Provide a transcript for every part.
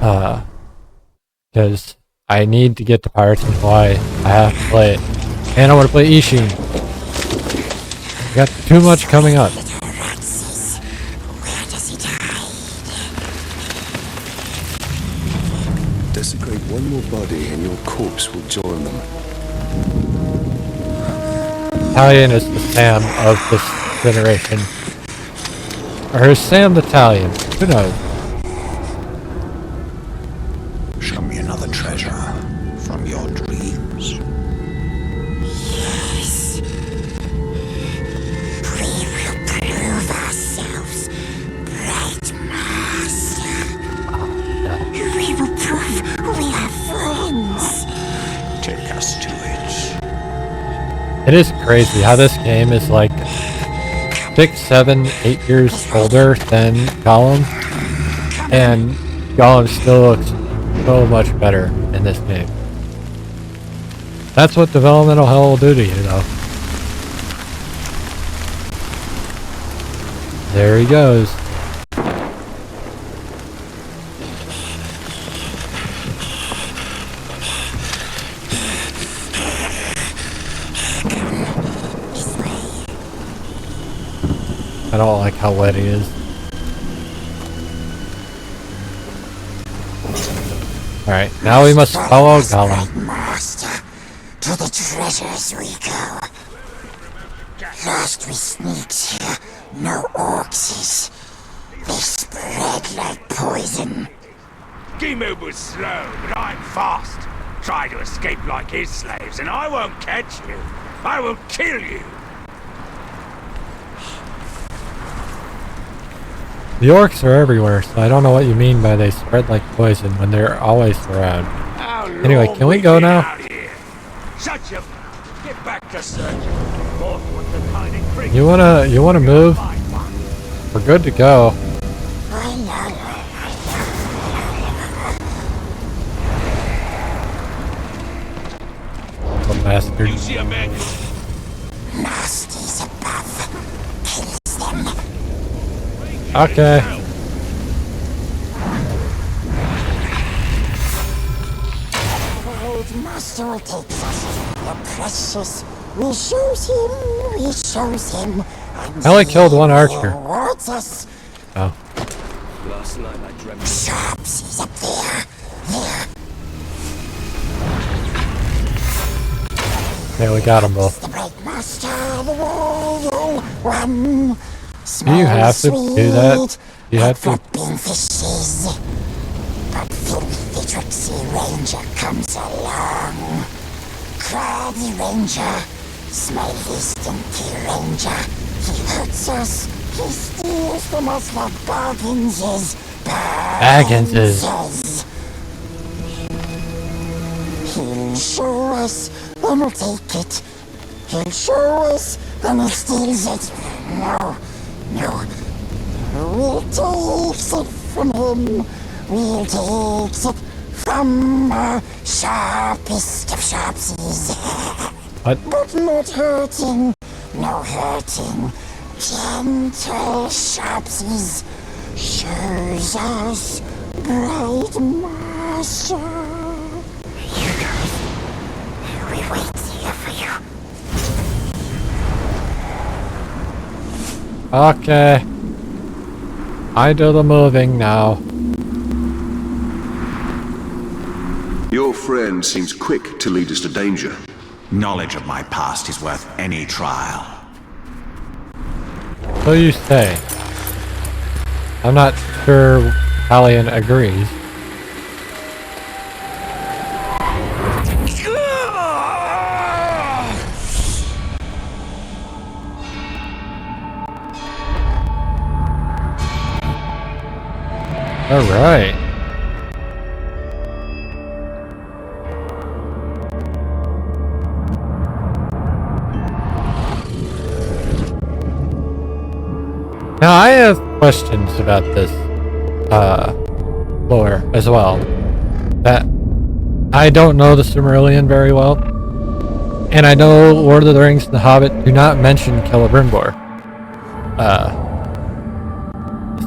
Because I need to get to Pirates and Hawaii. I have to play it. And I want to play Ishin. I got too much coming up. Desecrate one more body and your corpse will join them. Italian is the Sam of this generation. Or is Sam the Italian? Who knows? Show me another treasure from your dreams. Yes. We will prove ourselves, bright master. We will prove we are friends. Take us to it. It is crazy how this game is like 6, 7, 8 years older than Gollum, and Gollum still looks so much better in this game. That's what developmental hell will do to you, though. There he goes. I don't like how wet he is. Alright, now we must follow Gollum. Master, to the treasures we go. Last we sneaked here, no orcs. They spread like poison. Gimu was slow, but I'm fast. Try to escape like his slaves, and I won't catch you. I will kill you. The orcs are everywhere, so I don't know what you mean by they spread like poison when they're always around. Anyway, can we go now? Shut your... Get back to searching. Mordor was the kind of creature. You wanna move? We're good to go. What bastard. You see a man... Nasties above. Kills them. Okay. Old master will take us. The precious. We shows him. I only killed one archer. Rewards us. Oh. Last night I dreamt. Sharps, he's up there. Yeah, we got them both. The bright master, the royal one. Do you have to do that? You have to. Flipping fishes. But filthy tricksy ranger comes along. Crabby ranger. Smelly stinky ranger. He hurts us. He steals from us what Bagginses. Bagginses. He'll show us, then we'll take it. He'll show us, then he steals it. No. We'll take it from him. We'll take it from our sharpest of sharpsies. What? But not hurting. No hurting. Gentle sharpsies. Shows us bright master. You guys, we wait here for you. Okay. I do the moving now. Your friend seems quick to lead us to danger. Knowledge of my past is worth any trial. So you say. I'm not sure Italian agrees. All right. Now I have questions about this lore as well. That I don't know the Silmarillion very well, and I know Lord of the Rings and The Hobbit do not mention Celebrimbor.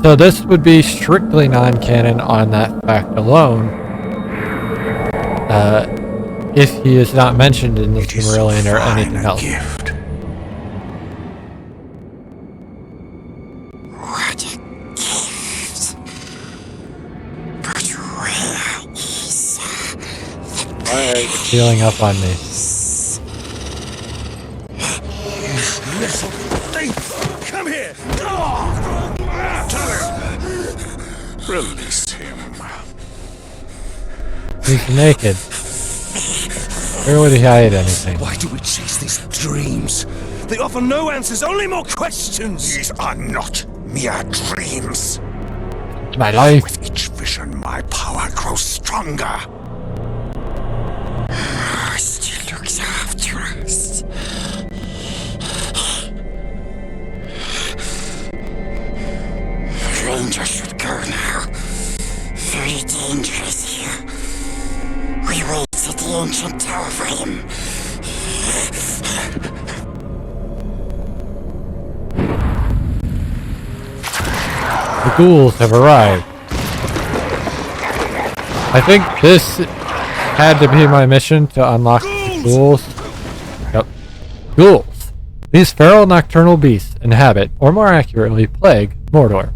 So this would be strictly non-canon on that fact alone. If he is not mentioned in the Silmarillion or anything else. Gift. What a gift. But where is Why are you healing up on me? Little thief! Come here! Release him. He's naked. Where would he hide anything? Why do we chase these dreams? They offer no answers, only more questions! These are not mere dreams. My life. With each vision, my power grows stronger. Still looks after us. Ranger should go now. Very dangerous here. We wait at the ancient tower for him. The ghouls have arrived. I think this had to be my mission to unlock the ghouls. Yep. Ghouls. These feral nocturnal beasts inhabit, or more accurately, plague, Mordor.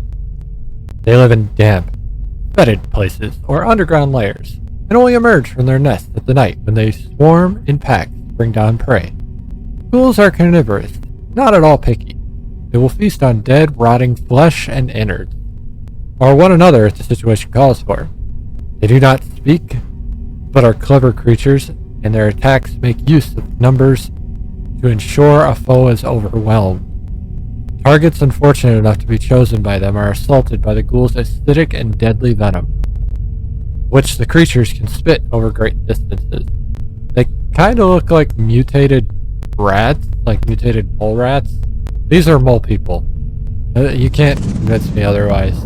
They live in damp, fetid places, or underground layers, and only emerge from their nests at the night when they swarm in packs to bring down prey. Ghouls are carnivorous, not at all picky. They will feast on dead, rotting flesh and innards, or one another if the situation calls for. They do not speak, but are clever creatures, and their attacks make use of numbers to ensure a foe is overwhelmed. Targets unfortunate enough to be chosen by them are assaulted by the ghouls' acidic and deadly venom, which the creatures can spit over great distances. They kind of look like mutated rats, like mutated mole rats. These are mole people. You can't convince me otherwise.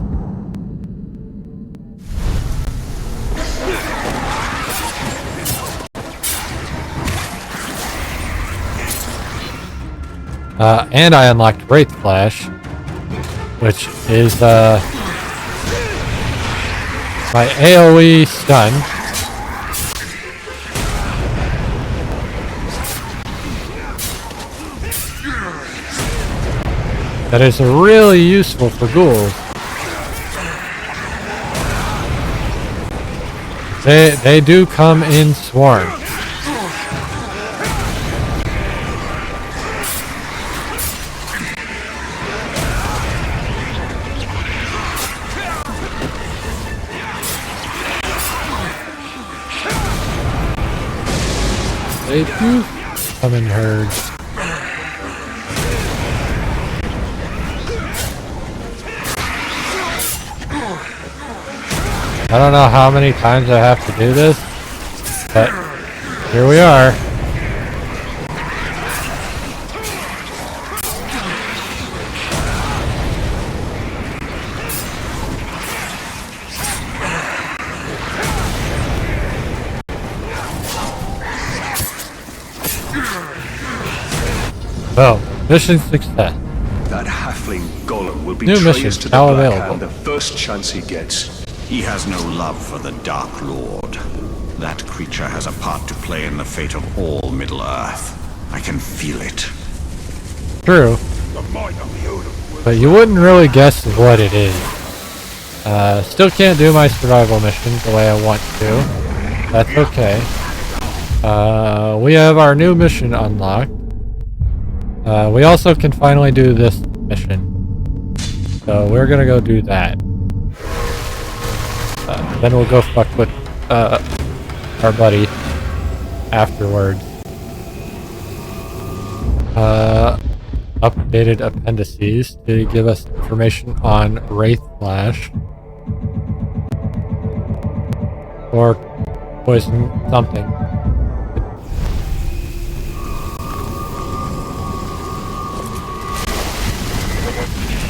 And I unlocked Wraith Flash, which is my AoE stun. That is really useful for ghouls. They do come in swarms. They do come in herds. I don't know how many times I have to do this, but here we are. Well, mission success. That halfling golem will be New mission traced to the now Black available. Hand the first chance he gets. He has no love for the Dark Lord. That creature has a part to play in the fate of all Middle-earth. I can feel it. True, but you wouldn't really guess what it is. Still can't do my survival missions the way I want to. That's okay. We have our new mission unlocked. We also can finally do this mission. So we're gonna go do that. Then we'll go fuck with our buddy afterwards. Updated appendices to give us information on Wraith Flash. Or poison something.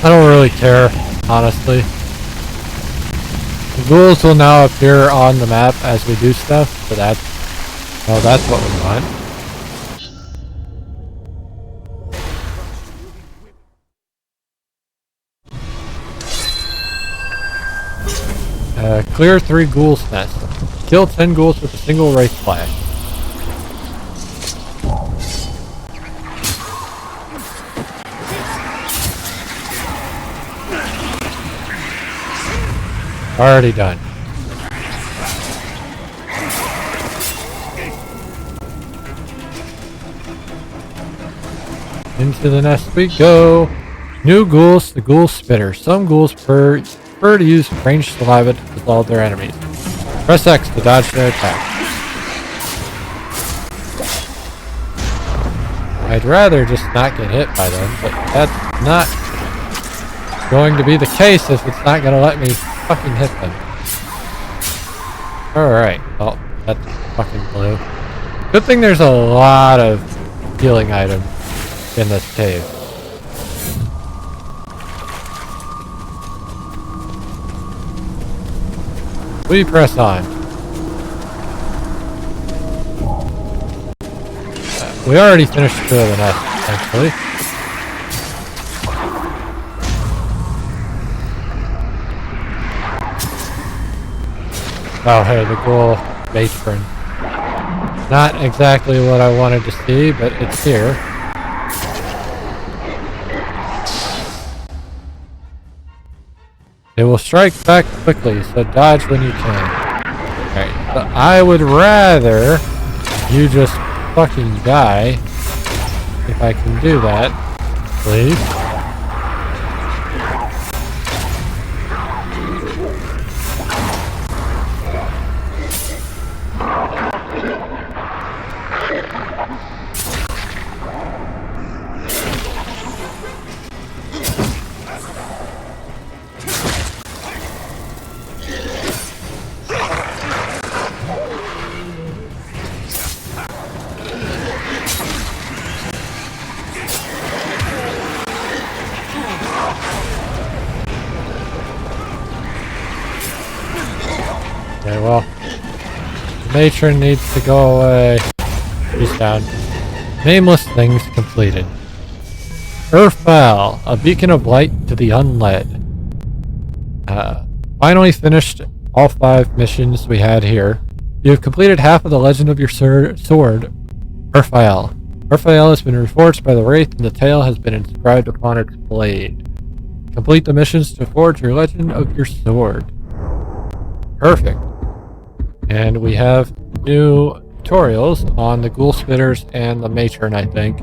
I don't really care, honestly. The ghouls will now appear on the map as we do stuff, so that's what we want. Clear 3 ghouls' nests. Kill 10 ghouls with a single wraith flash. Already done. Into the nest we go. New ghouls, the ghoul spitter. Some ghouls prefer to use ranged saliva to dissolve their enemies. Press X to dodge their attack. I'd rather just not get hit by them, but that's not going to be the case if it's not going to let me fucking hit them. Alright, well, that's fucking blue. Good thing there's a lot of healing items in this cave. We press on. We already finished 2 of the nest, actually. Oh, hey, the ghoul matron. Not exactly what I wanted to see, but it's here. It will strike back quickly, so dodge when you can. Alright, so I would rather you just fucking die. If I can do that, please. Okay, well, the matron needs to go away. She's down. Nameless things completed. Earthfell, a beacon of light to the unled. Finally finished all 5 missions we had here. You have completed half of the legend of your sword, Earthfell. Earthfell has been reforged by the Wraith, and the tale has been inscribed upon its blade. Complete the missions to forge your legend of your sword. Perfect. And we have new tutorials on the ghoul spitters and the matron, I think.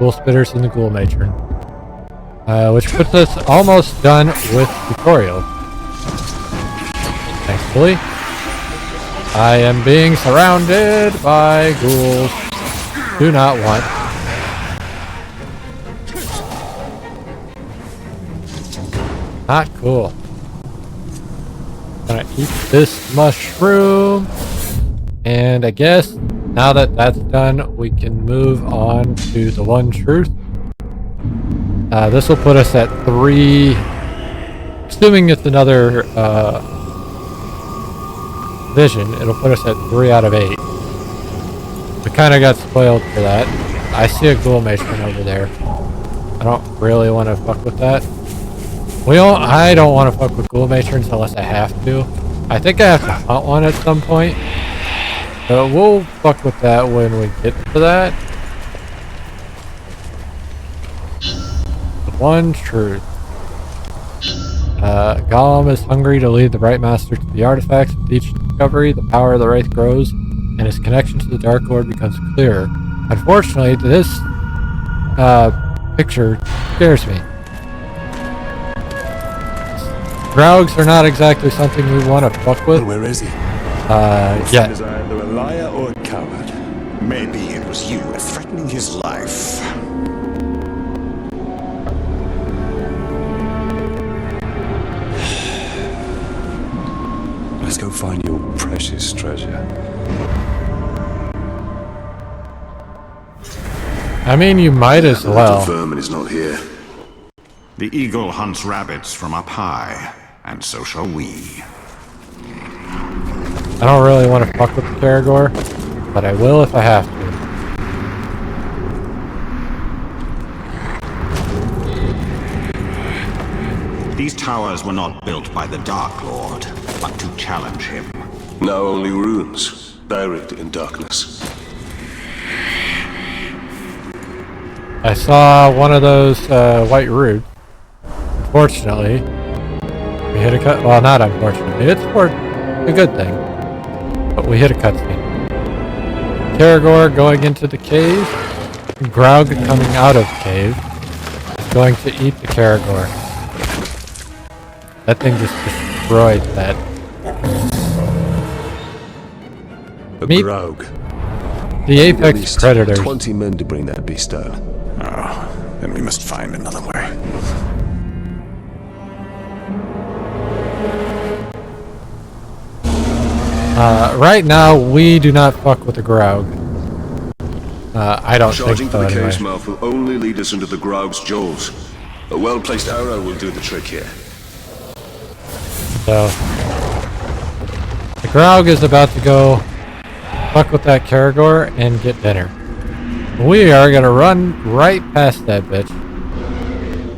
Ghoul spitters and the ghoul matron. Which puts us almost done with tutorial. Thankfully. I am being surrounded by ghouls. Do not want. Not cool. Gonna eat this mushroom. And I guess now that that's done, we can move on to the one truth. This will put us at 3. Assuming it's another vision, it'll put us at 3 out of 8. We kind of got spoiled for that. I see a ghoul matron over there. I don't really want to fuck with that. I don't want to fuck with ghoul matrons unless I have to. I think I have to hunt one at some point. But we'll fuck with that when we get to that. The one truth. Gollum is hungry to lead the Bright Master to the artifacts. With each discovery, the power of the Wraith grows, and his connection to the Dark Lord becomes clearer. Unfortunately, this picture scares me. Draugs are not exactly something we want to fuck with. Where is he? Yeah. Is either a liar or a coward. Maybe it was you threatening his life. Let's go find your precious treasure. I mean, you might as The well. little vermin is not here. The eagle hunts rabbits from up high, and so shall we. I don't really want to fuck with the Caragor, but I will if I have to. These towers were not built by the Dark Lord, but to challenge him. Now only ruins, buried in darkness. I saw one of those white roots. Unfortunately, we hit a cut. Well, not unfortunately. It's for a good thing. But we hit a cutscene. Caragor going into the cave. Graug coming out of cave. Is going to eat the Caragor. That thing just destroyed that. A Meet Graug. the At apex least predators. 20 men to bring that beast down. Oh, then we must find another way. Right now, we do not fuck with the Graug. I don't Charging think for so the anyway. cave's mouth will only lead us into the Graug's jaws. A well-placed arrow will do the trick here. So, the Graug is about to go fuck with that Caragor and get dinner. We are gonna run right past that bitch.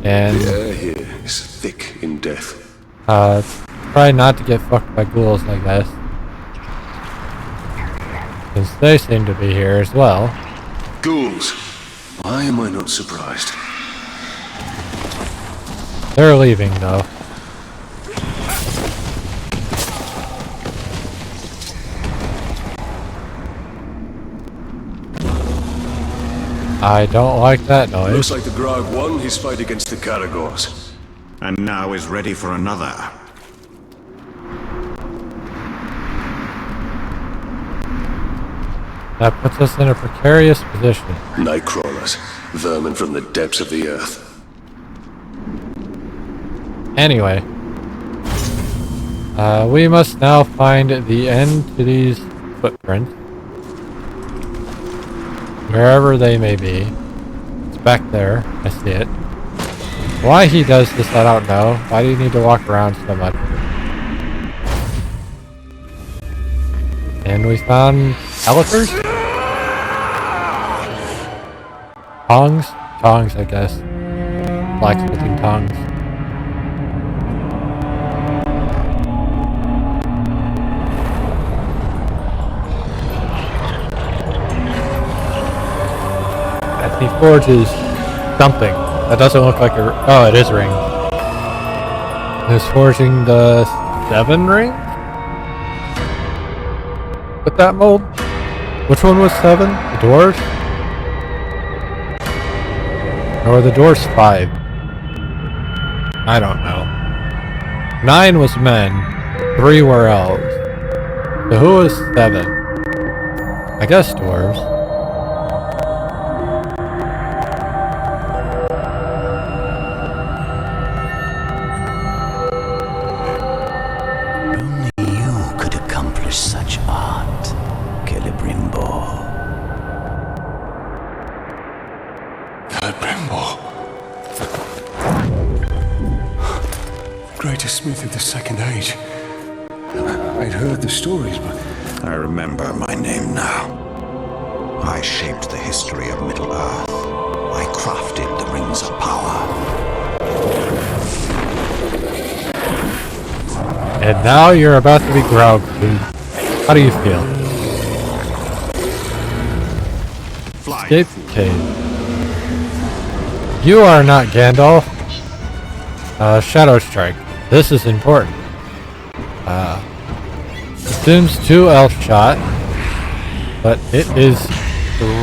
And, The air here is thick in death. try not to get fucked by ghouls, I guess. Since they seem to be here as well. Ghouls! Why am I not surprised? They're leaving, though. I don't like that noise. Looks like the Graug won his fight against the Caragors. And now is ready for another. That puts us in a precarious position. Nightcrawlers, vermin from the depths of the earth. Anyway, we must now find the end to these footprints. Wherever they may be. It's back there. I see it. Why he does this, I don't know. Why do you need to walk around so much? And we found elephants? Tongs? Tongs, I guess. Blacksmithing tongs. As he forges something. That doesn't look like a... Oh, it is a ring. He's forging the 7 ring? With that mold? Which one was 7? The dwarves? Or the dwarves 5? I don't know. 9 was men. 3 were elves. So who was 7? I guess dwarves. You could accomplish such art, Celebrimbor. Celebrimbor. Greatest smith of the Second Age. I'd heard the stories, but I remember my name now. I shaped the history of Middle-earth. I crafted the rings of power. And now you're about to be Graug. How do you feel? Fly. Escape cave. You are not Gandalf. Shadow Strike. This is important. Consumes 2 elf shot, but it is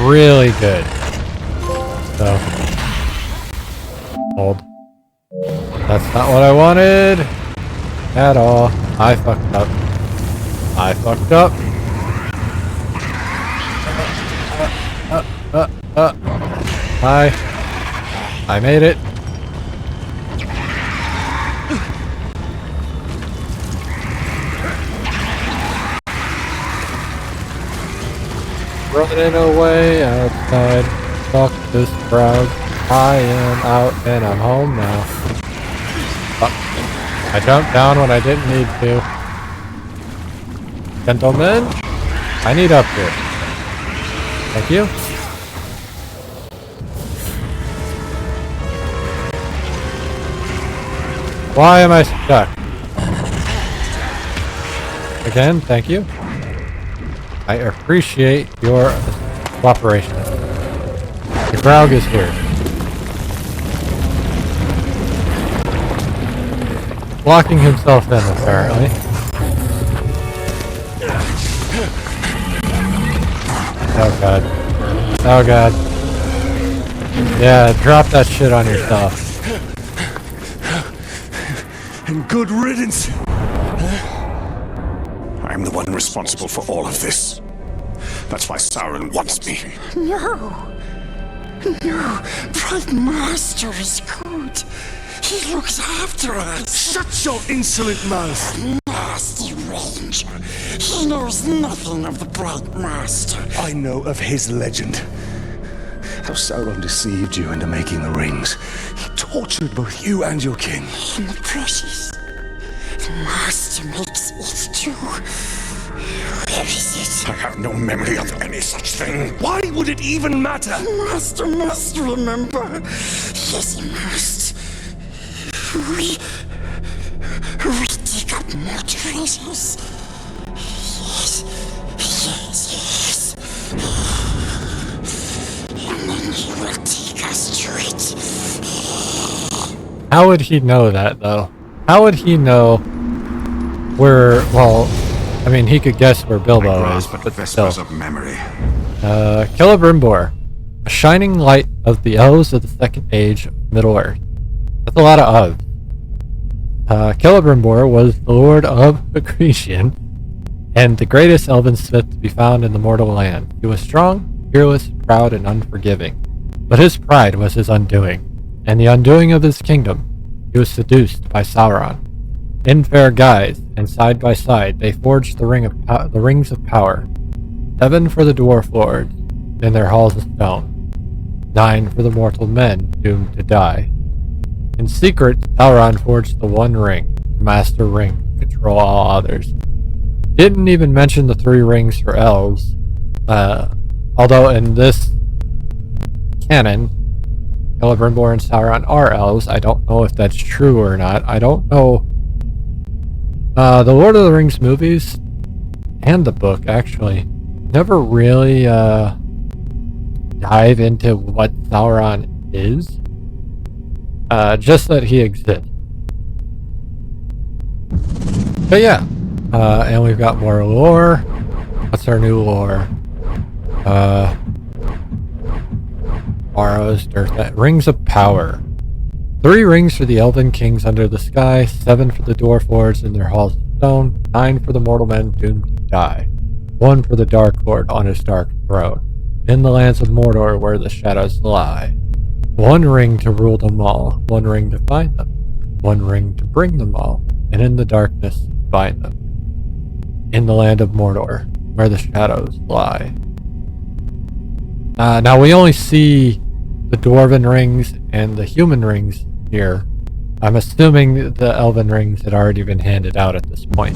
really good. So, hold. That's not what I wanted at all. I fucked up. I fucked up. I made it. Running away outside. Fuck this crowd. I am out and I'm home now. Oh, I jumped down when I didn't need to. Gentlemen, I need up here. Thank you. Why am I stuck? Again, thank you. I appreciate your cooperation. The Graug is here. Blocking himself in, apparently. Oh god. Oh god. Yeah, drop that shit on yourself. And good riddance. I'm the one responsible for all of this. That's why Sauron wants me. No. No. Prime Master is good. He looks after us. Shut your insolent mouth. Nasty Ranger. He knows nothing of the Bright Master. I know of his legend. How Sauron deceived you into making the rings. He tortured both you and your kin. In the process, the Master makes it too. Where is it? I have no memory of any such thing. Why would it even matter? The Master must remember. Yes, he must. We dig up more treasures. Yes, yes, yes. And then he will take us to it. How would he know that, though? How would he know where, well, I mean, he could guess where Bilbo is, but still. Of memory. Celebrimbor, a shining light of the elves of the second age of Middle-earth. That's a lot of. Celebrimbor was the lord of Grecian and the greatest elven smith to be found in the mortal land. He was strong, fearless, proud, and unforgiving. But his pride was his undoing, and the undoing of his kingdom. He was seduced by Sauron. In fair guise, and side by side, they forged the rings of power. 7 for the dwarf lords, in their halls of stone. 9 for the mortal men doomed to die. In secret, Sauron forged the One Ring, the Master Ring, to control all others. Didn't even mention the 3 rings for elves, although in this canon, Celebrimbor and Sauron are elves. I don't know if that's true or not. I don't know. The Lord of the Rings movies, and the book, actually, never really dive into what Sauron is. Just that he exists. But yeah, and we've got more lore. What's our new lore? Morrow's Earth. Rings of Power. 3 rings for the Elven Kings under the sky, 7 for the Dwarf Lords in their halls of stone, 9 for the mortal men doomed to die, 1 for the Dark Lord on his dark throne, in the lands of Mordor where the shadows lie. 1 ring to rule them all, 1 ring to find them, 1 ring to bring them all, and in the darkness bind them. In the land of Mordor, where the shadows lie. Now we only see the Dwarven rings and the human rings here. I'm assuming the Elven rings had already been handed out at this point.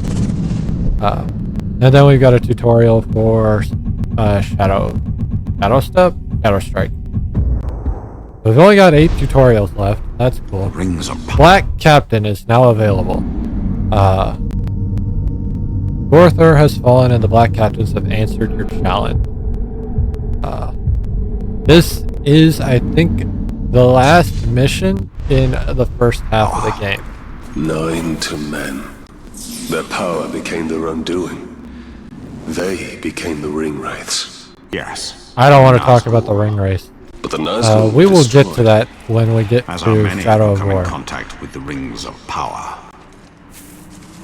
And then we've got a tutorial for Shadow Strike. We've only got 8 tutorials left. That's cool. Rings of power. Black Captain is now available. Gorthor has fallen and the Black Captains have answered your challenge. This is, I think, the last mission in the first half of the game. 9 to men. Their power became their undoing. They became the ring wraiths. Yes. I don't want to talk about the ring race. But the Nazgul We will get destroyed. to that when we get As are to many Shadow who of come in War. contact with the rings of power.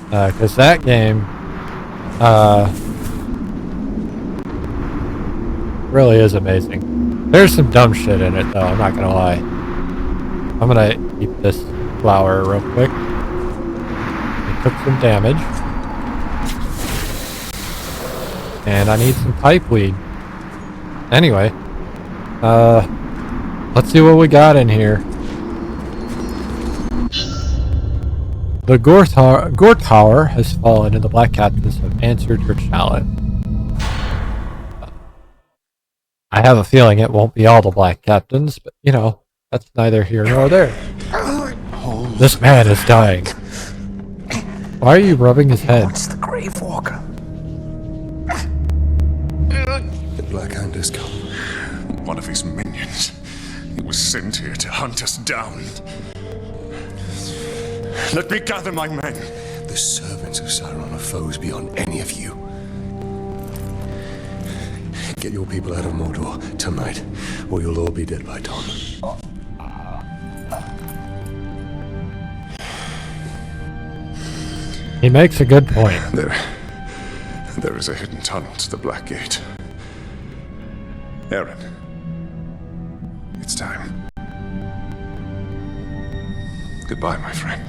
Because that game really is amazing. There's some dumb shit in it, though, I'm not gonna lie. I'm gonna eat this flower real quick. It took some damage. And I need some pipeweed. Anyway, let's see what we got in here. The Gorthar has fallen and the Black Captains have answered your challenge. I have a feeling it won't be all the Black Captains, but you know, that's neither here nor there. Hold This man is dying. Why are you rubbing his head? What's the Grave Walker? The Black Hand has come. One of his minions. He was sent here to hunt us down. Let me gather my men. The servants of Sauron are foes beyond any of you. Get your people out of Mordor tonight, or you'll all be dead by dawn. He makes a good point. There is a hidden tunnel to the Black Gate. Aaron, it's time. Goodbye, my friend.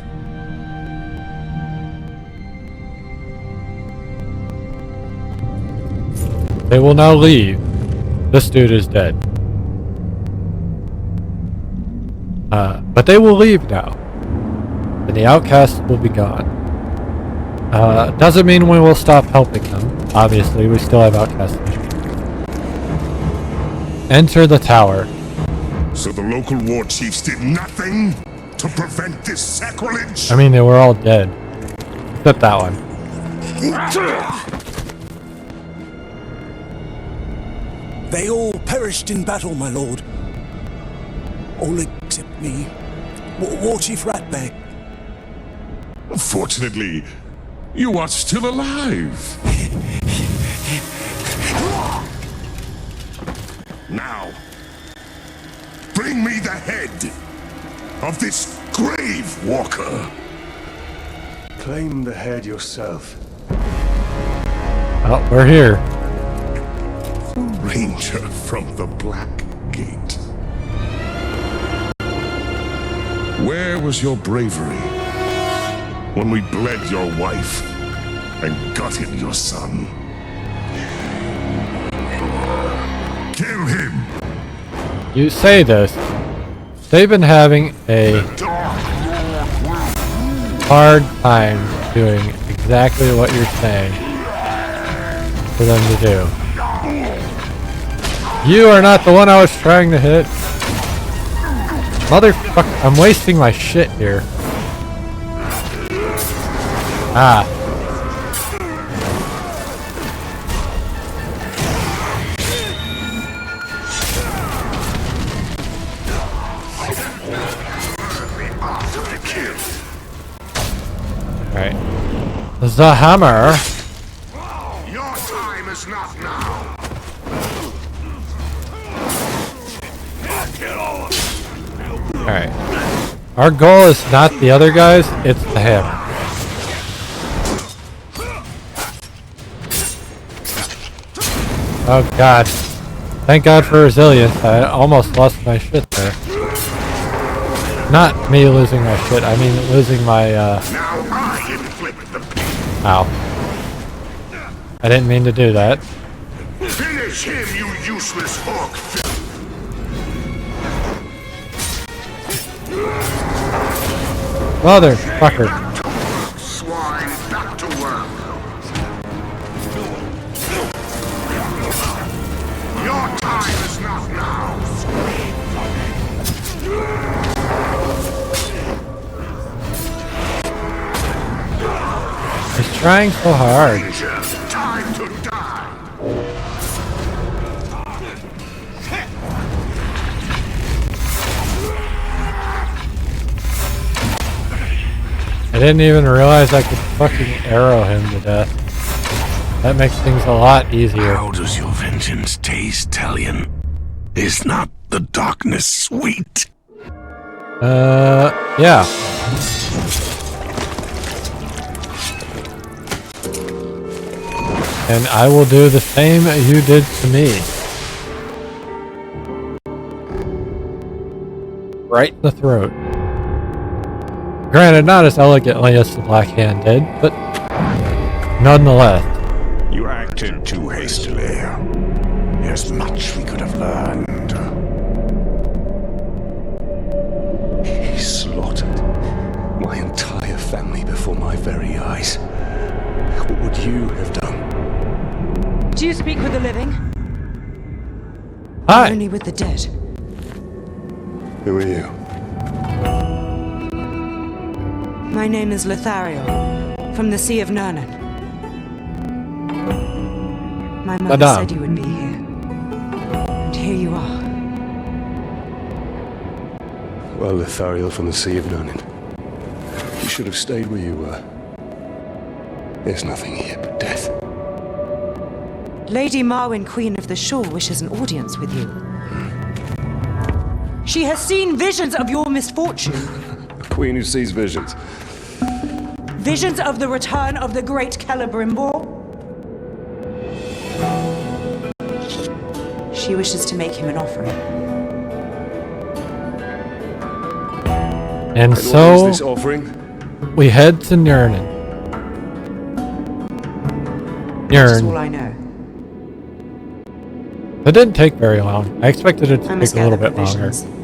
They will now leave. This dude is dead. But they will leave now. And the outcasts will be gone. Doesn't mean we will stop helping them. Obviously, we still have outcast missions. Enter the tower. So the local war chiefs did nothing to prevent this sacrilege? I mean, they were all dead. Except that one. They all perished in battle, my lord. All except me. War Chief Ratbag. Fortunately, you are still alive. Now, bring me the head of this Grave Walker. Claim the head yourself. Oh, we're here. Ranger from the Black Gate. Where was your bravery when we bled your wife and gutted your son? Kill him! You say this. They've been having a hard time doing exactly what you're saying for them to do. You are not the one I was trying to hit. Motherfucker, I'm wasting my shit here. Ah. Alright. The hammer. Your time is not now. Alright. Our goal is not the other guys, it's the hammer. Oh god. Thank god for resilience. I almost lost my shit there. Not me losing my shit, I mean losing my, Now I inflict the Ow. I didn't mean to do that. Finish him, you useless orc. Motherfucker. Swine, back to work. Your time is not now. He's trying so hard. Ranger, time to die. I didn't even realize I could fucking arrow him to death. That makes things a lot easier. How does your vengeance taste, Talion? Is not the darkness sweet? Yeah. And I will do the same you did to me. Right in the throat. Granted, not as elegantly as the Black Hand did, but nonetheless. You acted too hastily. There's much we could have learned. He slaughtered my entire family before my very eyes. What would you have done? Do you speak with the living? Hi. Only with the dead. Who are you? My name is Lothario, from the Sea of Nurnen. My mother Madame. said you would be here. And here you are. Well, Lothario from the Sea of Nurnen. You should have stayed where you were. There's nothing here but death. Lady Marwyn, Queen of the Shore, wishes an audience with you. She has seen visions of your misfortune. A queen who sees visions. Visions of the return of the great Celebrimbor. She wishes to make him an offering. And And what is so this offering? we head to Nurnen. That's all Nurn. I know. It didn't take very long. I expected it I to must take a little gather bit longer. provisions.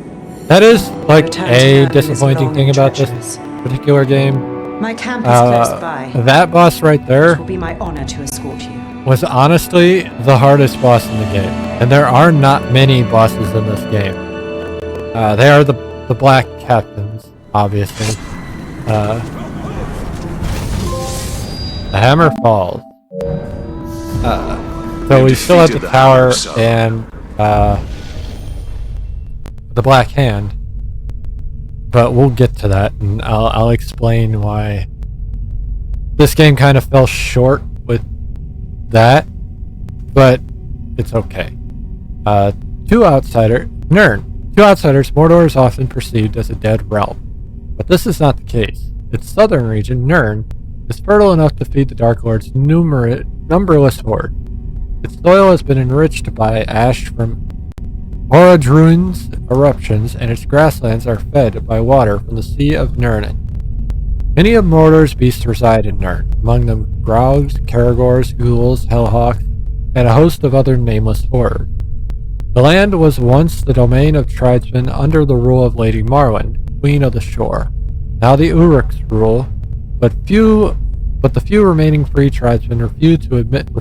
That is like Return to a Nurnen is disappointing long thing and about this treacherous. particular game. My camp is close by. That boss right It there will be my honor to escort you. was honestly the hardest boss in the game. And there are not many bosses in this game. They are the black captains, obviously. The hammer falls. So we still have the defeated the tower hammer, so- and the black hand. But we'll get to that, and I'll explain why this game kind of fell short with that, but it's okay. Two outsiders, Mordor is often perceived as a dead realm, but this is not the case. Its southern region, Nirn, is fertile enough to feed the Dark Lord's numberless horde. Its soil has been enriched by ash from Orodruin's eruptions, and its grasslands are fed by water from the Sea of Nurnen. Many of Mordor's beasts reside in Nurn, among them Graugs, Caragors, Ghouls, Hellhawks, and a host of other nameless horrors. The land was once the domain of tribesmen under the rule of Lady Marwyn, Queen of the Shore. Now the Uruks rule, but the few remaining free tribesmen refuse to admit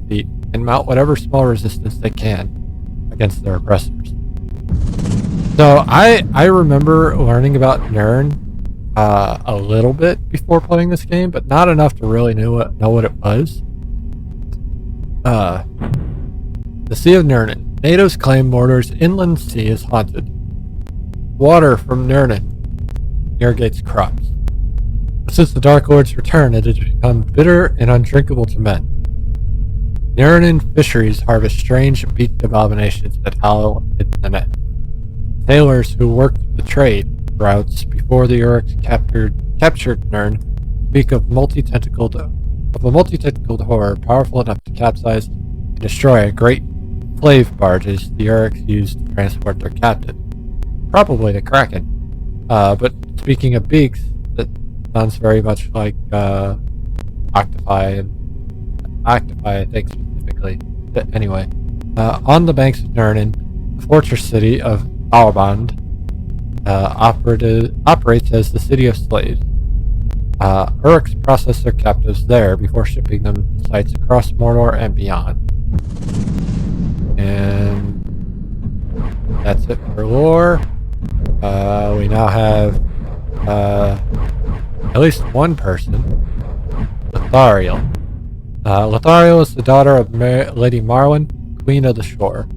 defeat and mount whatever small resistance they can against their oppressors. So I remember learning about Nirn a little bit before playing this game, but not enough to really know what it was. The Sea of Nurnen. Natives claim Mordor's inland sea is haunted. Water from Nurnen irrigates crops. But since the Dark Lord's return, it has become bitter and undrinkable to men. Nurnen fisheries harvest strange beaked abominations that howl in the net. Sailors who worked the trade routes before the Uruks captured Nurn speak of a multi-tentacled horror powerful enough to capsize and destroy a great slave barges the Uruks used to transport their captain. Probably the Kraken. But speaking of beaks, that sounds very much like octopi, I think specifically. But anyway, on the banks of Nurnen, the fortress city of Alband operates as the city of slaves. Uruks process their captives there before shipping them to sites across Mordor and beyond. And that's it for lore. We now have at least one person, Lothario. Lothario is the daughter of Lady Marwyn, Queen of the Shore.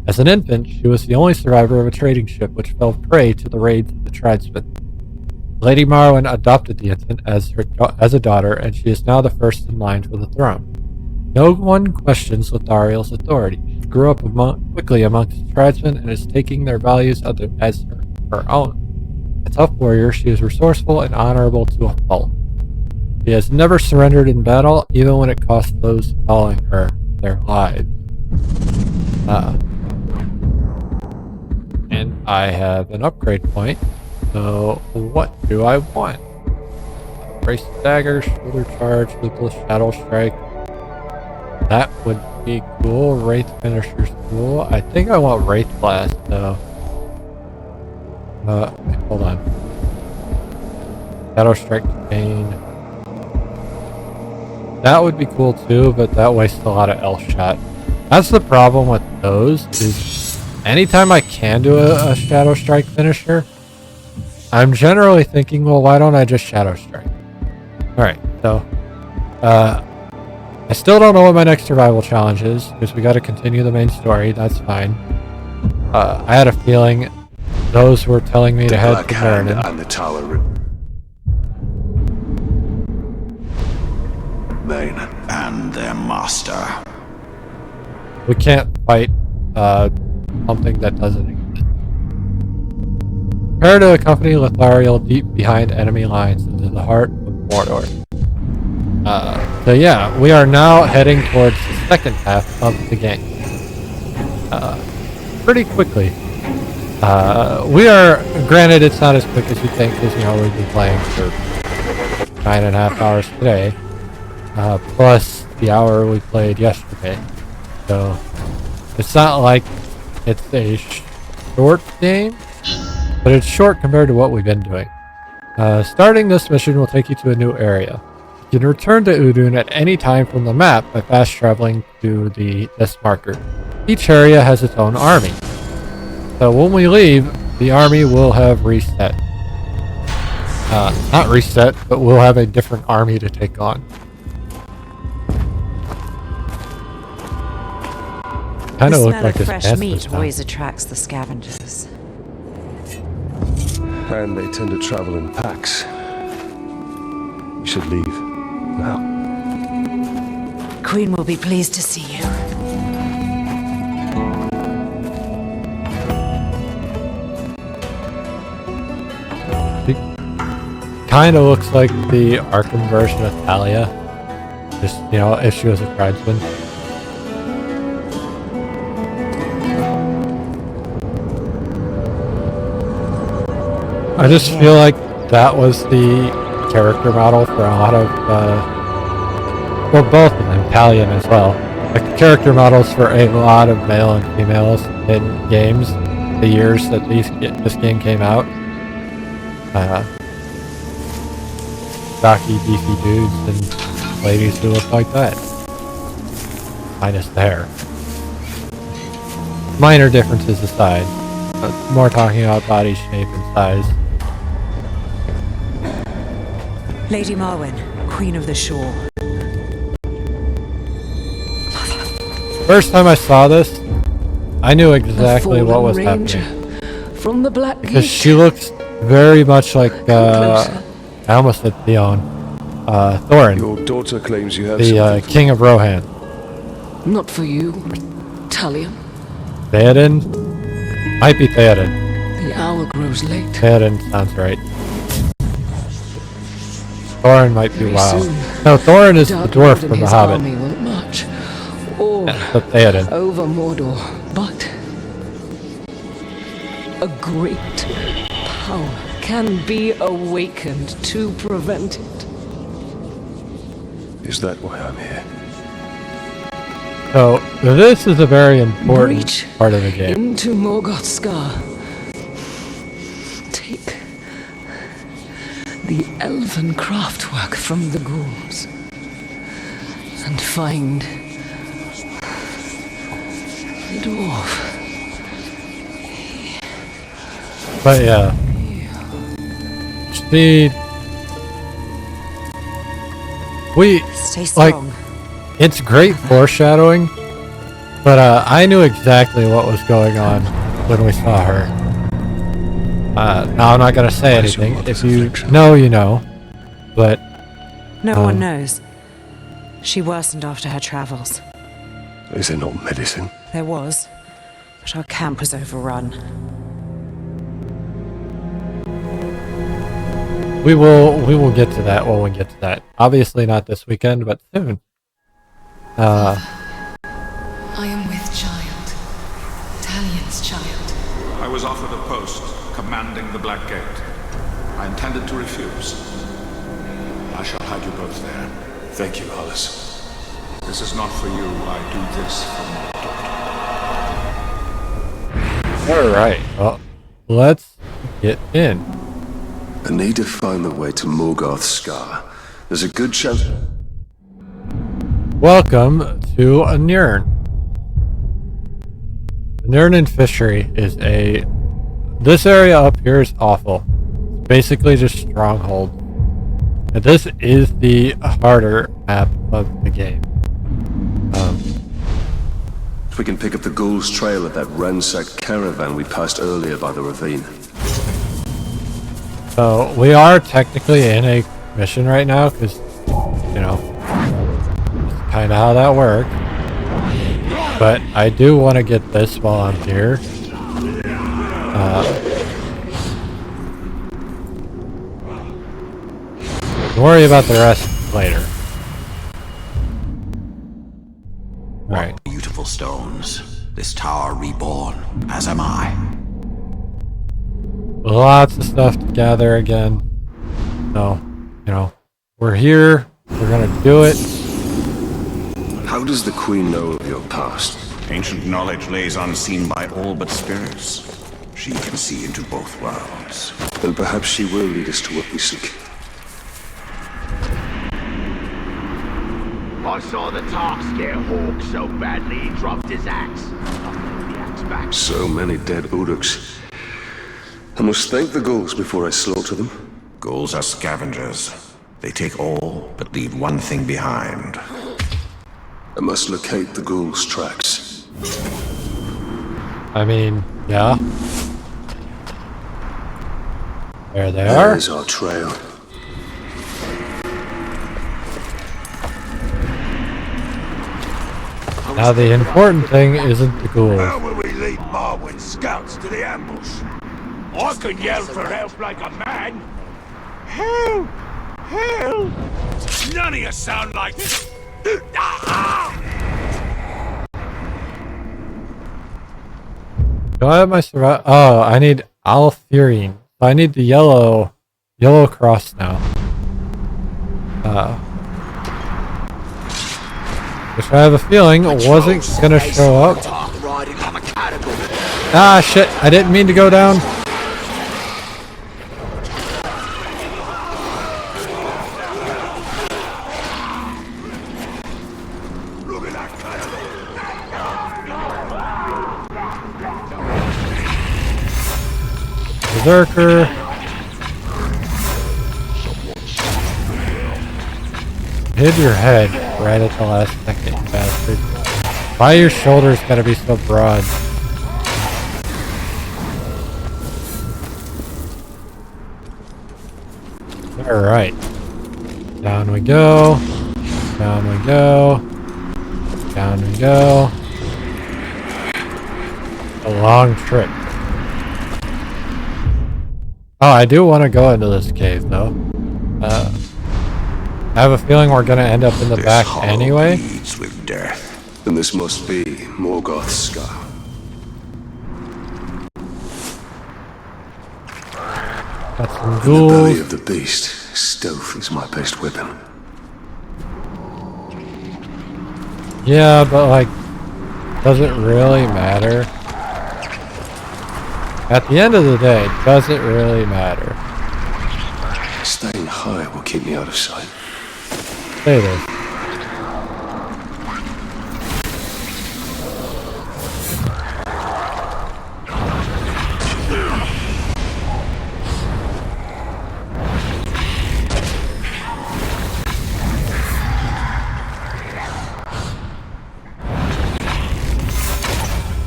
As an infant, she was the only survivor of a trading ship which fell prey to the raids of the tribesmen. Lady Marwyn adopted the infant as a daughter, and she is now the first in line for the throne. No one questions Lothario's authority. She grew up quickly amongst the tribesmen and is taking their values as her own. A tough warrior, she is resourceful and honorable to a fault. She has never surrendered in battle, even when it cost those following her their lives. And I have an upgrade point, so what do I want? Brace dagger, shoulder charge, ruthless shadow strike. That would be cool. Wraith finisher's cool. I think I want Wraith blast though. Hold on. Shadow strike pain. That would be cool too, but that wastes a lot of L shot. That's the problem with those, is anytime I can do a Shadow Strike finisher, I'm generally thinking, well, why don't I just Shadow Strike? Alright, so I still don't know what my next survival challenge is, because we got to continue the main story. That's fine. I had a feeling those were telling me to head to Nurnen. And the tower. Main. And their master. We can't fight something that doesn't exist. Prepare to accompany Lithariel deep behind enemy lines into the heart of Mordor. So yeah, we are now heading towards the second half of the game. Pretty quickly. We are, granted it's not as quick as you think, because we've been playing for 9.5 hours today. Plus the hour we played yesterday. So it's not like it's a short game, but it's short compared to what we've been doing. Starting this mission will take you to a new area. You can return to Udun at any time from the map by fast traveling to this marker. Each area has its own army. So when we leave, the army will have reset. Not reset, but we'll have a different army to take on. Kind of look like this fresh meat always attracts the scavengers. And they tend to travel in packs. We should leave now. Queen will be pleased to see you. Kind of looks like the Arkham version of Talia. Just, if she was a tribesman. I just feel like that was the character model for a lot of, well, both of them, Talion as well. Like the character models for a lot of male and females in games, the years that this game came out. Stocky, beefy dudes and ladies who look like that. Minus the hair. Minor differences aside, but more talking about body shape and size. Lady Marwen, Queen of the Shore. First time I saw this, I knew exactly what was happening. From the Black because Gate. she looks very much like, I almost said Theon. Thorin. Your daughter claims you have the King of Rohan. Not for you, Talion. Theoden? Might be Theoden. The hour grows late. Theoden sounds right. Thorin might be Very wild. soon, No, Thorin is the Dark dwarf Lord and from The his Hobbit. army will march all But Theoden. over Mordor, but a great power can be awakened to prevent it. Is that why I'm here? So, this is a very important Breach part of the game. into Morgoth's Scar. Take the elven craftwork from the ghouls and find the dwarf. But yeah. Speed. Stay strong. It's great foreshadowing, but I knew exactly what was going on when we saw her. Now I'm not gonna say anything. If you know, you know. But no one knows. She worsened after her travels. Is there not medicine? There was, but our camp was overrun. we will get to that when we get to that. Obviously not this weekend, but soon. I am with child. Talion's child. I was offered a post commanding the Black Gate. I intended to refuse. I shall hide you both there. Thank you, Hollis. This is not for you. I do this for my daughter. Alright, well, let's get in. I need to find the way to Morgoth's Scar. There's a good chance... Welcome to Nurn. The Nurnen Fishery is this area up here is awful. basically just stronghold. And this is the harder map of the game. We can pick up the ghoul's trail at that ransacked caravan we passed earlier by the ravine. So we are technically in a mission right now because, you know, it's kind of how that works. But I do want to get this while I'm here. Don't worry about the rest later. Alright. Beautiful stones. This tower reborn, as am I. Lots of stuff to gather again. So, you know, we're here. We're gonna do it. How does the Queen know of your past? Ancient knowledge lays unseen by all but spirits. She can see into both worlds. Then perhaps she will lead us to what we seek. I saw the Tark scare Hawk so badly he dropped his axe. I put the axe back. So many dead Uruks. I must thank the ghouls before I slaughter them. Ghouls are scavengers. They take all, but leave one thing behind. I must locate the ghouls' tracks. I mean, yeah. There they are. There's our trail. Now the important thing isn't the ghouls. How will we lead Marwyn's scouts to the ambush? I can yell for help like a man. Help! Help! None of you sound like... Do I have my survival? Oh, I need Alfurine. I need the yellow cross now. Which I have a feeling wasn't gonna show up. Ah, shit! I didn't mean to go down. Berserker. Hit your head right at the last second, bastard. Why your shoulders gotta be so broad? Alright. Down we go. Down we go. Down we go. A long trip. Oh, I do want to go into this cave, though. I have a feeling we're going to end up in the back anyway. With death. Then this must be Morgoth's scar. Got some In the ghouls. belly of the beast, stealth is my best weapon. Yeah, but like, does it really matter? At the end of the day, does it really matter? Staying high will keep me out of sight. Say this.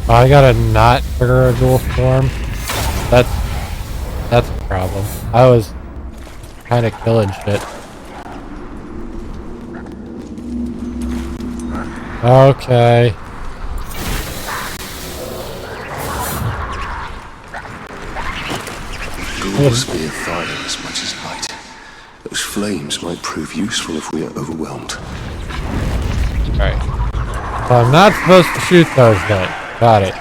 Oh, I gotta not trigger a dual storm. That's a problem. I was kind of killing shit. Okay. Ghouls fear fire as much as light. Those flames might prove useful if we are overwhelmed. Alright. So I'm not supposed to shoot those then. Got it.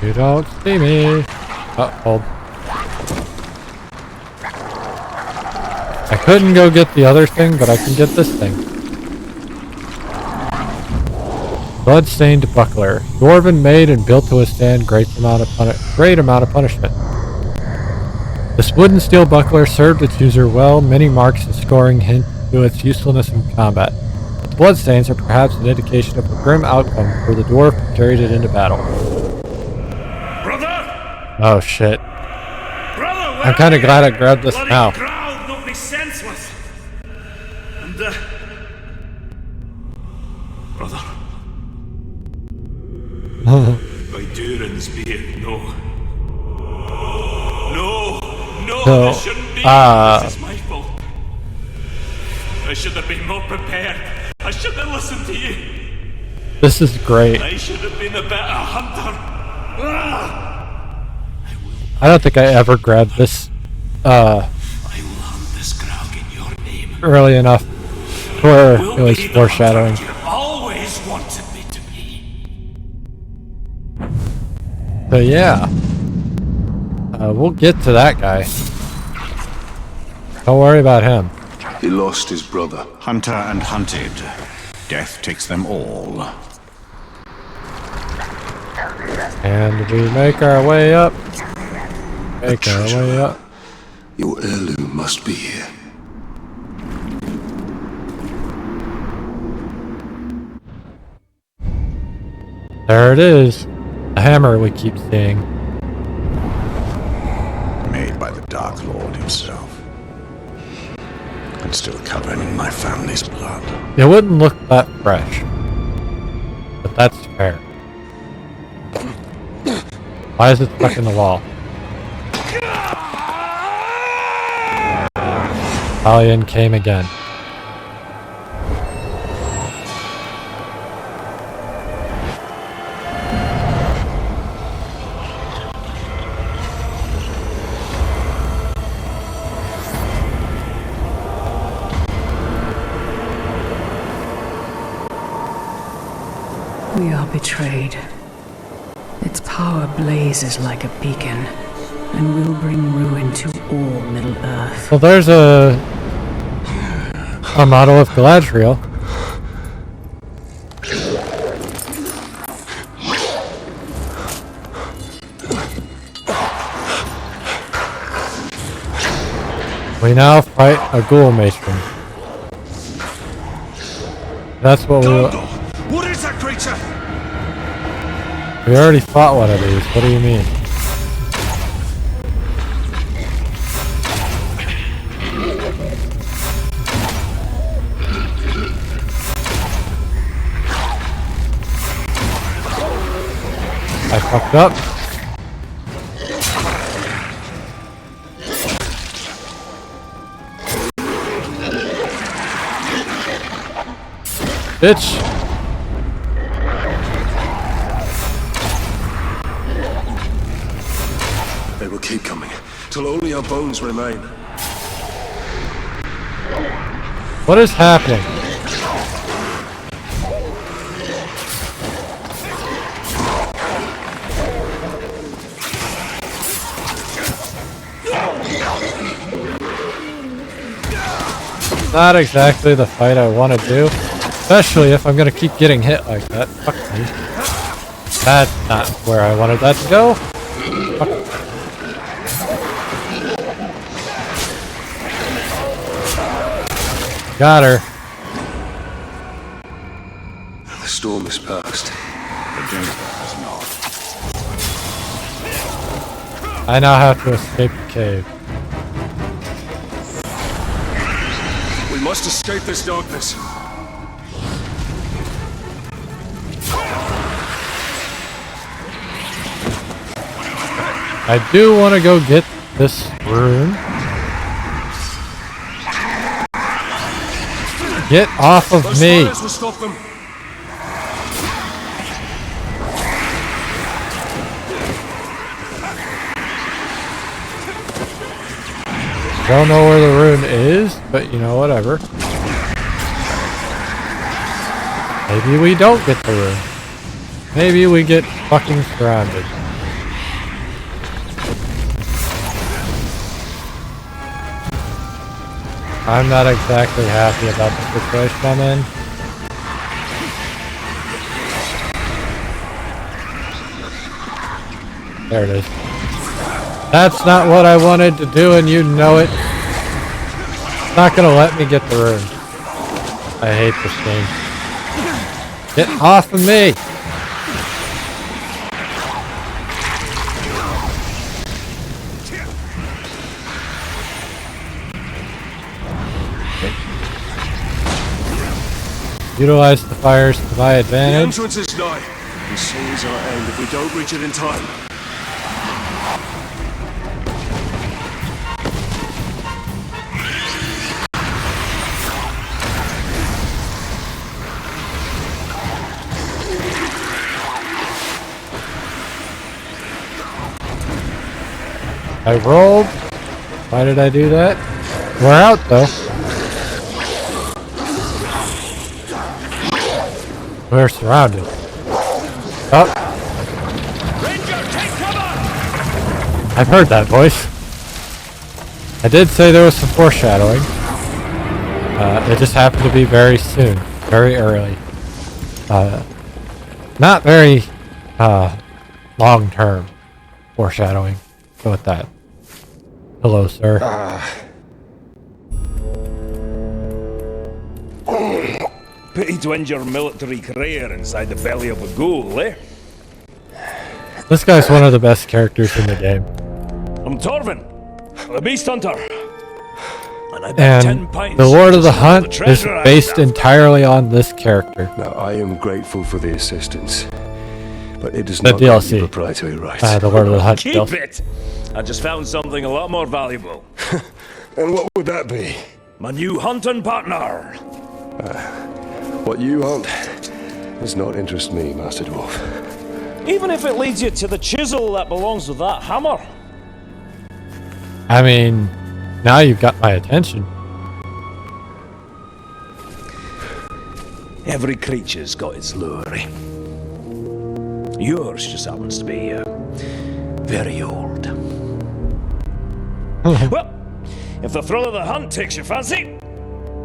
You don't see me. Hold. I couldn't go get the other thing, but I can get this thing. blood-stained buckler, dwarven made and built to withstand great amount of punishment. This wooden steel buckler served its user well. Many marks and scoring hint to its usefulness in combat. But the bloodstains are perhaps an indication of a grim outcome for the dwarf who carried it into battle. Brother! Oh shit. Brother, I'm kind of glad I grabbed this now. Crowd don't be senseless. And brother. By Durin's be it, no. So, this shouldn't be. This is my fault. I should have been more prepared. I should have listened to you. This is great. I should have been a better hunter. I don't think I ever grabbed this I will hunt this Graug in your name. early enough where it was foreshadowing. You always wanted me to be. So yeah. We'll get to that guy. Don't worry about him. He lost his brother. Hunter and hunted. Death takes them all. And we make our way up. Make our way up. Your heirloom must be here. There it is. The hammer we keep seeing. Made by the Dark Lord himself. And still covered in my family's blood. It wouldn't look that fresh. But that's fair. Why is it stuck in the wall? Talion came again. We are betrayed. Its power blazes like a beacon, and will bring ruin to all Middle-earth. Well, there's a model of Galadriel. We now fight a ghoul matron. That's what we... What is that creature? We already fought one of these. What do you mean? I fucked up. Bitch. They will keep coming, till only our bones remain. What is happening? Not exactly the fight I want to do, especially if I'm going to keep getting hit like that. Fuck me. That's not where I wanted that to go. Fuck. Got her. The storm is past. The danger has not. I now have to escape the cave. We must escape this darkness. I do want to go get this rune. Get off of me! Those fires will stop them. Don't know where the rune is, but you know, whatever. Maybe we don't get the rune. Maybe we get fucking surrounded. I'm not exactly happy about the situation I'm in. There it is. That's not what I wanted to do, and you know it. It's not gonna let me get the rune. I hate this game. Get off of me! Utilize the fires to my The advantage. entrance is nigh. And so is our end if we don't reach it in time. I rolled. Why did I do that? We're out though. We're surrounded. Oh. I've heard that voice. I did say there was some foreshadowing. It just happened to be very soon. Very early. Not very long-term foreshadowing. Go with that. Hello, sir. Pity to end your military career inside the belly of a ghoul, eh? This guy's one of the best characters in the game. I'm Torvin, the Beast Hunter. And I bet 10 And pints the Lord of the just for Hunt is treasure I based found. entirely on this character. Now, I am grateful for the assistance, but it does The not give DLC. you proprietary rights. The Lord of the Hunt Keep DLC. it! I just found something a lot more valuable. And what would that be? My new hunting partner. What you hunt does not interest me, Master Dwarf. Even if it leads you to the chisel that belongs with that hammer. I mean, now you've got my attention. Every creature's got its lure. Yours just happens to be very old. Well, if the thrill of the hunt takes your fancy,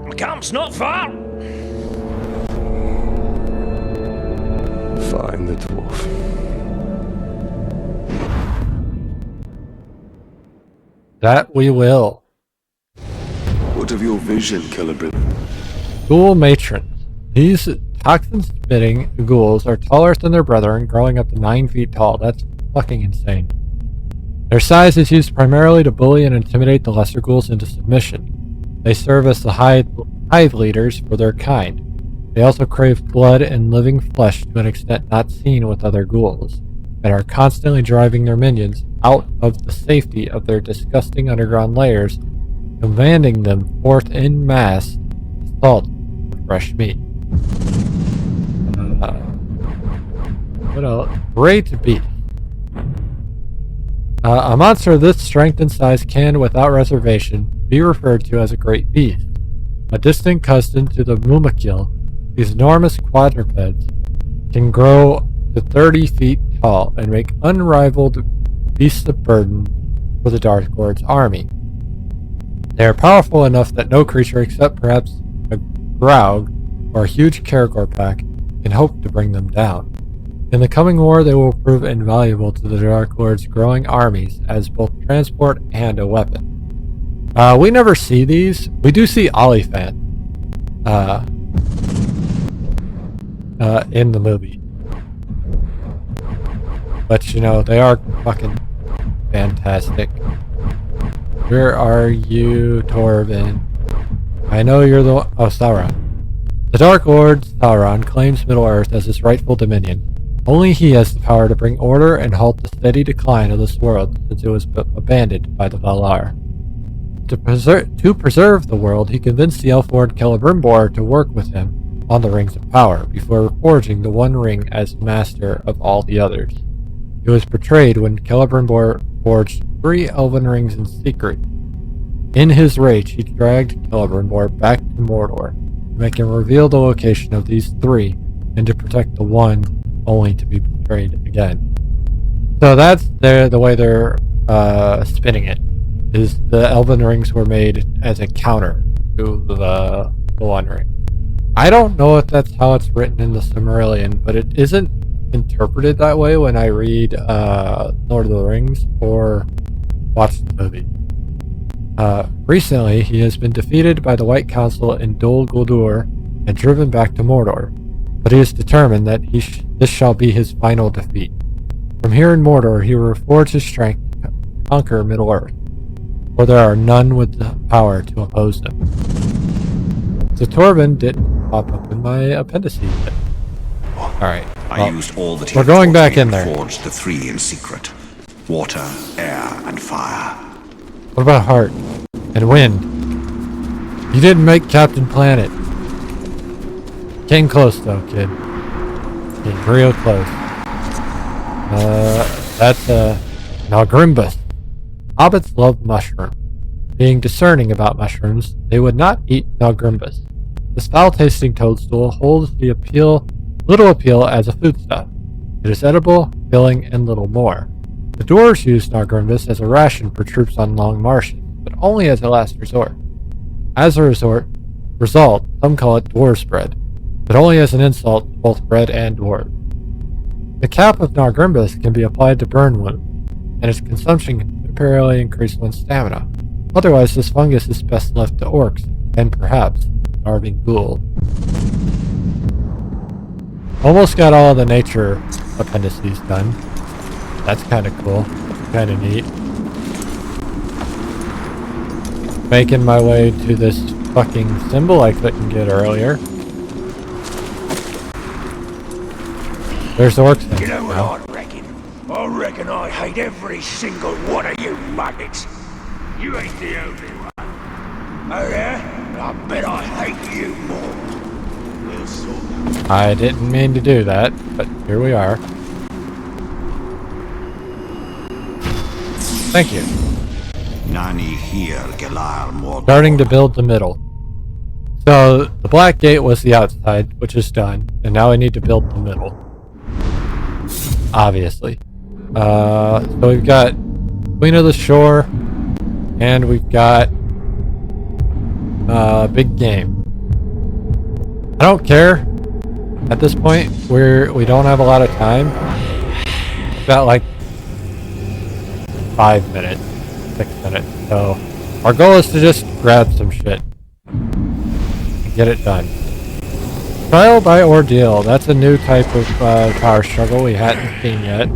my camp's not far. Find the dwarf. That we will. What of your vision, Celebrimbor? Ghoul matrons. These toxin-spitting ghouls are taller than their brethren, growing up to 9 feet tall. That's fucking insane. Their size is used primarily to bully and intimidate the lesser ghouls into submission. They serve as the hive leaders for their kind. They also crave blood and living flesh to an extent not seen with other ghouls, and are constantly driving their minions out of the safety of their disgusting underground lairs, commanding them forth in mass to assault with fresh meat. What else? Great beast. A monster of this strength and size can, without reservation, be referred to as a great beast. A distant cousin to the Mumakil, these enormous quadrupeds can grow to 30 feet tall and make unrivaled beasts of burden for the Dark Lord's army. They are powerful enough that no creature except perhaps a Graug or a huge Karagor pack can hope to bring them down. In the coming war, they will prove invaluable to the Dark Lord's growing armies as both transport and a weapon. We never see these. We do see Oliphant in the movie. But, you know, they are fucking fantastic. Where are you, Torvin? I know you're the one. Oh, Sauron. The Dark Lord, Sauron, claims Middle-earth as his rightful dominion. Only he has the power to bring order and halt the steady decline of this world since it was abandoned by the Valar. To preserve the world, he convinced the elf lord Celebrimbor to work with him on the Rings of Power before forging the One Ring as master of all the others. He was betrayed when Celebrimbor forged 3 elven rings in secret. In his rage, he dragged Celebrimbor back to Mordor to make him reveal the location of these 3 and to protect the one only to be betrayed again. So that's the way they're spinning it. Is the elven rings were made as a counter to the One Ring. I don't know if that's how it's written in the Silmarillion, but it isn't interpreted that way when I read Lord of the Rings or watch the movie. Recently, he has been defeated by the White Council in Dol Guldur and driven back to Mordor, but he is determined that this shall be his final defeat. From here in Mordor, he will forge his strength to conquer Middle-earth, for there are none with the power to oppose him. So Torben didn't pop up in my appendices yet. Alright. I used all that he we're had going taught back me in and there. forged the three in secret: water, air, and fire. What about heart and wind? You didn't make Captain Planet. Came close though, kid. Came real close. That's Nalgrimbus. Hobbits love mushrooms. Being discerning about mushrooms, they would not eat Nalgrimbus. This foul-tasting toadstool holds little appeal as a foodstuff. It is edible, filling, and little more. The dwarves use Nalgrimbus as a ration for troops on long marches, but only as a last resort. As a result, some call it dwarves bread, but only as an insult to both bread and dwarves. The cap of Nalgrimbus can be applied to burn wounds, and its consumption can temporarily increase one's stamina. Otherwise, this fungus is best left to orcs, and perhaps starving ghouls. Almost got all the nature appendices done. That's kind of cool. Kind of neat. Making my way to this fucking symbol I couldn't get earlier. There's orcs in You there know what now. I reckon? I reckon I hate every single one of you maggots. You ain't the only one. Oh yeah? I bet I hate you more. We'll sort. I didn't mean to do that, but here we are. Thank you. Nani here, Galar Mordor. Starting to build the middle. So the black gate was the outside, which is done, and now I need to build the middle. Obviously. So we've got Queen of the Shore, and we've got big game. I don't care. At this point, we don't have a lot of time. We've got like 5 minutes, 6 minutes. So our goal is to just grab some shit and get it done. Trial by ordeal. That's a new type of power struggle we hadn't seen yet.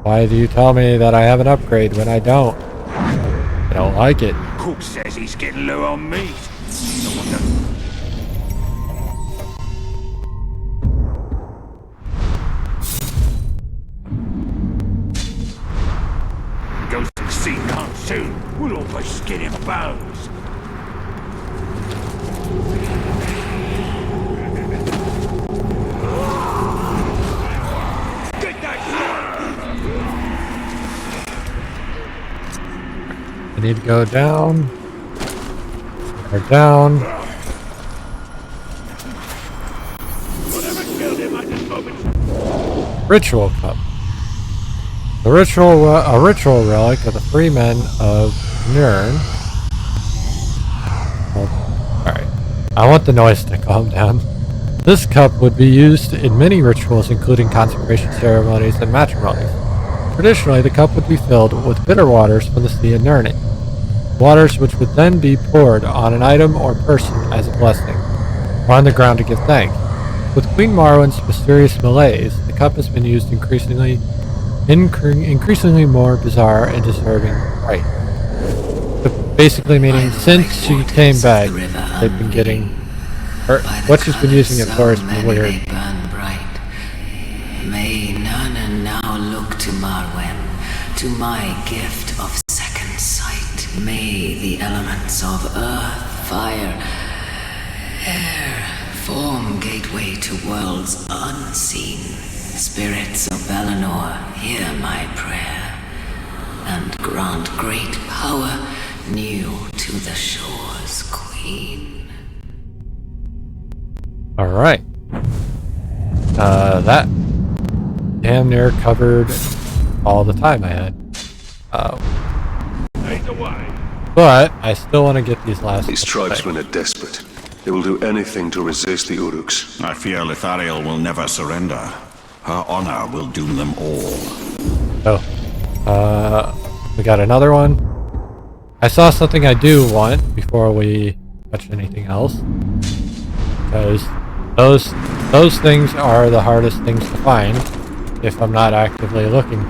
Why do you tell me that I have an upgrade when I don't? I don't like it. Cook says he's getting low on meat. Go succeed come soon. We'll all be skin and bones. Get that! I need to go down. Or down. Whatever killed him at this moment. Ritual cup. The a ritual relic of the free men of Nirn. Alright. I want the noise to calm down. This cup would be used in many rituals, including consecration ceremonies and matrimonies. Traditionally, the cup would be filled with bitter waters from the Sea of Nirn. Waters which would then be poured on an item or person as a blessing, or on the ground to give thanks. With Queen Marwen's mysterious malaise, the cup has been used increasingly more bizarre and disturbing rites. So basically meaning since she came back, they've been getting what she's been using it for has been weird. May none now look to Marwen, to my gift of second sight. May the elements of earth, fire, air form gateway to worlds unseen. Spirits of Valinor, hear my prayer, and grant great power new to the shore's queen. Alright. That damn near covered all the time I had. But I still want to get these last. These tribesmen are desperate. They will do anything to resist the Uruks. I fear Lithariel will never surrender. Her honor will doom them all. We got another one. I saw something I do want before we touch anything else. Because those things are the hardest things to find if I'm not actively looking.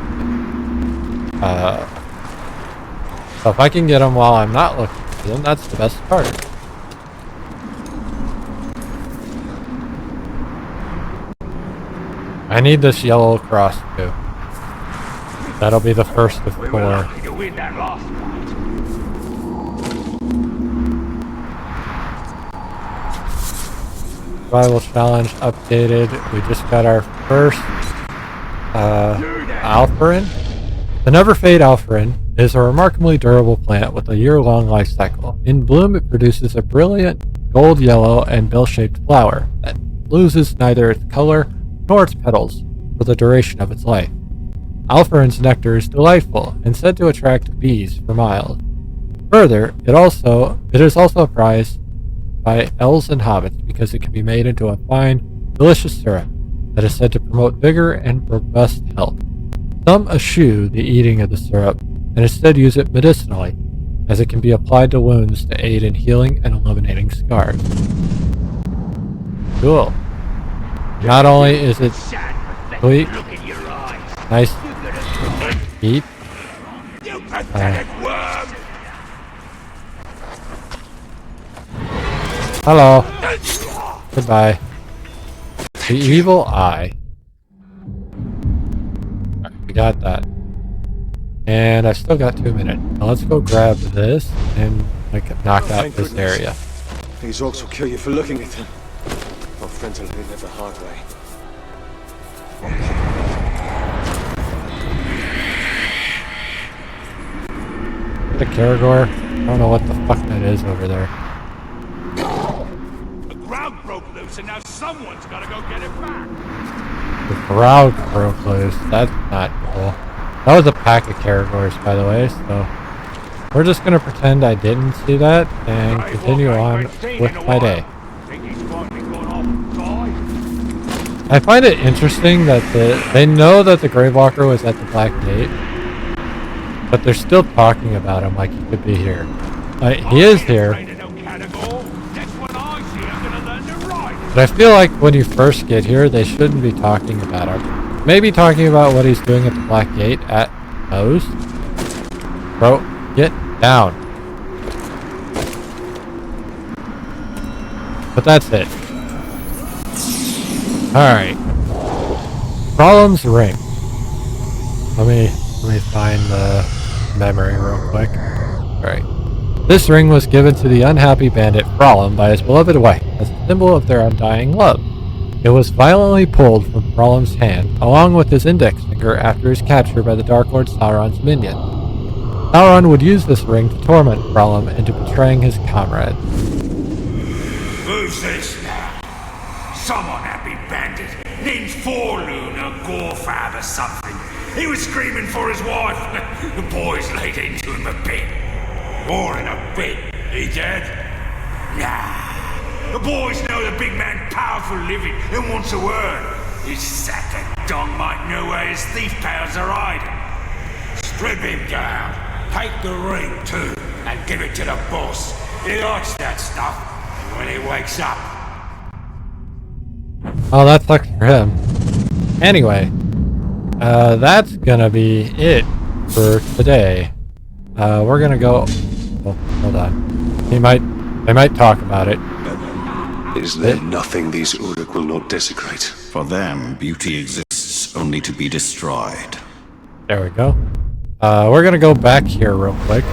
So if I can get them while I'm not looking for them, that's the best part. I need this yellow cross too. That'll be the first of 4. Survival challenge updated. We just got our first Alpharin. The Never Fade Alpharin is a remarkably durable plant with a year-long life cycle. In bloom, it produces a brilliant gold yellow and bell-shaped flower that loses neither its color nor its petals for the duration of its life. Alpharin's nectar is delightful and said to attract bees for miles. Further, it is also prized by elves and hobbits because it can be made into a fine, delicious syrup that is said to promote vigor and robust health. Some eschew the eating of the syrup and instead use it medicinally, as it can be applied to wounds to aid in healing and eliminating scars. Cool. Not only is it sweet, nice to eat, hello. Goodbye. The evil eye. Right, we got that. And I've still got 2 minutes. Now let's go grab this and knock out this area. These orcs will kill you for looking at them. My friends are living it the hard way. The Caragor? I don't know what the fuck that is over there. The ground broke loose and now someone's gotta go get it back. The crowd broke loose. That's not cool. That was a pack of Caragors, by the way, so we're just gonna pretend I didn't see that and continue on with my day. I find it interesting that they know that the Gravewalker was at the Black Gate, but they're still talking about him like he could be here. He is here. But I feel like when you first get here, they shouldn't be talking about him. Maybe talking about what he's doing at the Black Gate at most. Bro, get down. But that's it. Alright. Problem's ring. Let me find the memory real quick. Alright. This ring was given to the unhappy bandit Frolum by his beloved wife as a symbol of their undying love. It was violently pulled from Frolum's hand, along with his index finger after his capture by the Dark Lord Sauron's minion. Sauron would use this ring to torment Frolum into betraying his comrade. Who's this now? Some unhappy bandit named Forloon or Gorfab or something. He was screaming for his wife. The boys laid into him a bit. More than a bit. He dead? Nah. The boys know the big man powerful living and wants to earn. His sack of dong might know where his thief pals are hiding. Strip him down. Take the ring too and give it to the boss. He likes that stuff when he wakes up. Oh, that sucks for him. Anyway, that's gonna be it for today. We're gonna go. Oh, hold on. They might talk about it. Is there nothing these Uruk will not desecrate? For them, beauty exists only to be destroyed. There we go. We're gonna go back here real quick.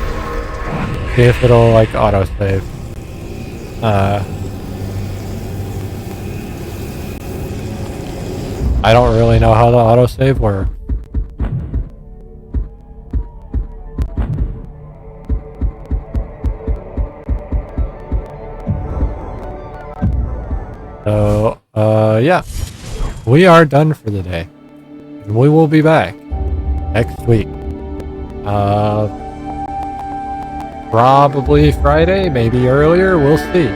See if it'll autosave. I don't really know how the autosave works. So, yeah. We are done for the day. And we will be back next week. Probably Friday, maybe earlier, we'll see.